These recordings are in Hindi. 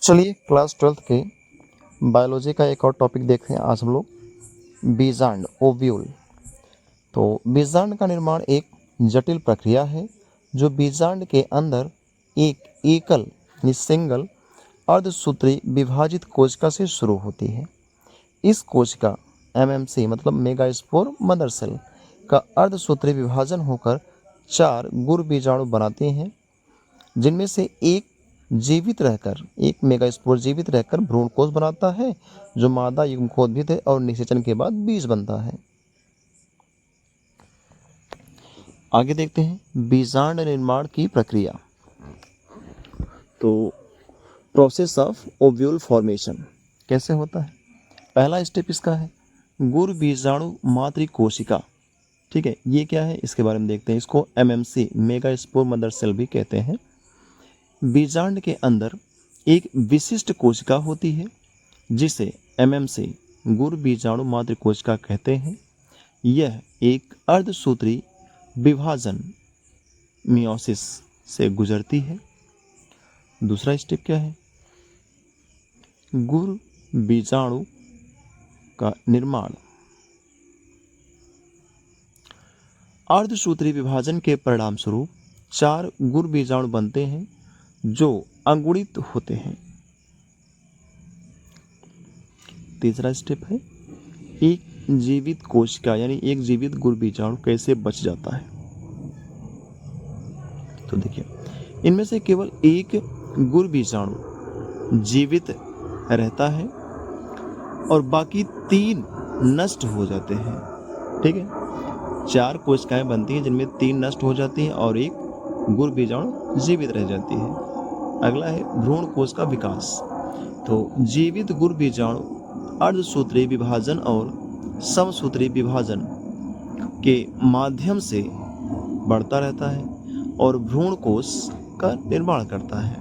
चलिए क्लास 12th के बायोलॉजी का एक और टॉपिक देखते हैं आज हम लोग बीजांड ओव्यूल। तो बीजांड का निर्माण एक जटिल प्रक्रिया है जो बीजांड के अंदर एक एकल सिंगल अर्धसूत्री विभाजित कोशिका से शुरू होती है। इस कोशिका एमएमसी मतलब मेगास्पोर मदर सेल का अर्धसूत्री विभाजन होकर 4 गुर बीजाणु बनाते हैं, जिनमें से एक मेगास्पोर जीवित रहकर भ्रूणकोश बनाता है जो मादा युग्मकोद्भिद है और निषेचन के बाद बीज बनता है। आगे देखते हैं बीजांड निर्माण की प्रक्रिया। तो प्रोसेस ऑफ ओव्यूल फॉर्मेशन कैसे होता है। पहला स्टेप इसका है गुर बीजाणु मातृ कोशिका। ठीक है, ये क्या है इसके बारे में देखते हैं। इसको एमएमसी मेगास्पोर मदर सेल भी कहते हैं। बीजांड के अंदर एक विशिष्ट कोशिका होती है जिसे एमएमसी गुर बीजाणु मातृ कोशिका कहते हैं। यह एक अर्धसूत्री विभाजन मियोसिस से गुजरती है। दूसरा स्टेप क्या है, गुर बीजाणु का निर्माण। अर्धसूत्री विभाजन के परिणाम स्वरूप 4 गुर बीजाणु बनते हैं जो अंगुणित होते हैं। तीसरा स्टेप है एक जीवित कोशिका यानी एक जीवित गुर बीजाणु कैसे बच जाता है। तो देखिए, इनमें से केवल एक गुर बीजाणु जीवित रहता है और बाकी 3 नष्ट हो जाते हैं। ठीक है, 4 कोशिकाएं बनती हैं जिनमें 3 नष्ट हो जाती हैं और एक गुर बीजाणु जीवित रह जाती है। अगला है भ्रूण कोश का विकास। तो जीवित गुर बीजाणु अर्धसूत्री विभाजन और समसूत्री विभाजन के माध्यम से बढ़ता रहता है और भ्रूण कोश का निर्माण करता है।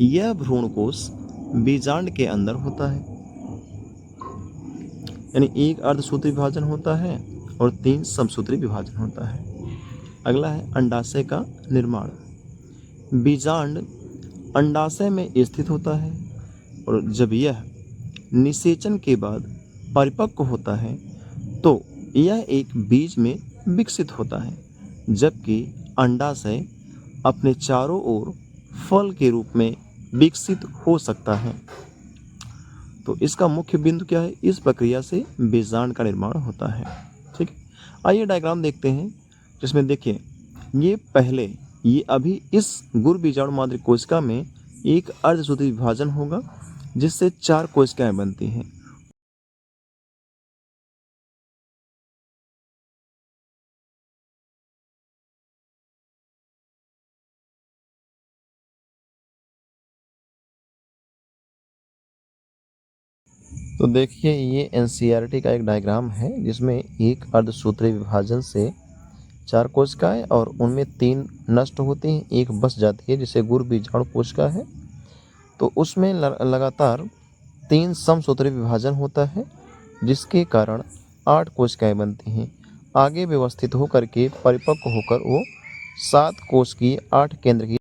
यह भ्रूण कोश बीजांड के अंदर होता है, यानी एक अर्धसूत्री विभाजन होता है और 3 समसूत्री विभाजन होता है। अगला है अंडाशय का निर्माण। बीजांड अंडाशय में स्थित होता है और जब यह निषेचन के बाद परिपक्व होता है तो यह एक बीज में विकसित होता है, जबकि अंडाशय अपने चारों ओर फल के रूप में विकसित हो सकता है। तो इसका मुख्य बिंदु क्या है, इस प्रक्रिया से बीजांड का निर्माण होता है। ठीक है, आइए डायग्राम देखते हैं जिसमें देखिए ये अभी इस गुर बीजाणु मातृ कोशिका में एक अर्धसूत्री विभाजन होगा जिससे 4 कोशिकाएं बनती हैं। तो देखिए, ये एनसीईआरटी का एक डायग्राम है जिसमें एक अर्धसूत्री विभाजन से 4 कोशिकाएं और उनमें 3 नष्ट होती हैं, एक बच जाती है जिसे गुर बीजाणु कोशिका है। तो उसमें लगातार 3 समसूत्री विभाजन होता है जिसके कारण 8 कोशिकाएं बनती हैं। आगे व्यवस्थित होकर के परिपक्व होकर वो 7 कोश की 8 केंद्र की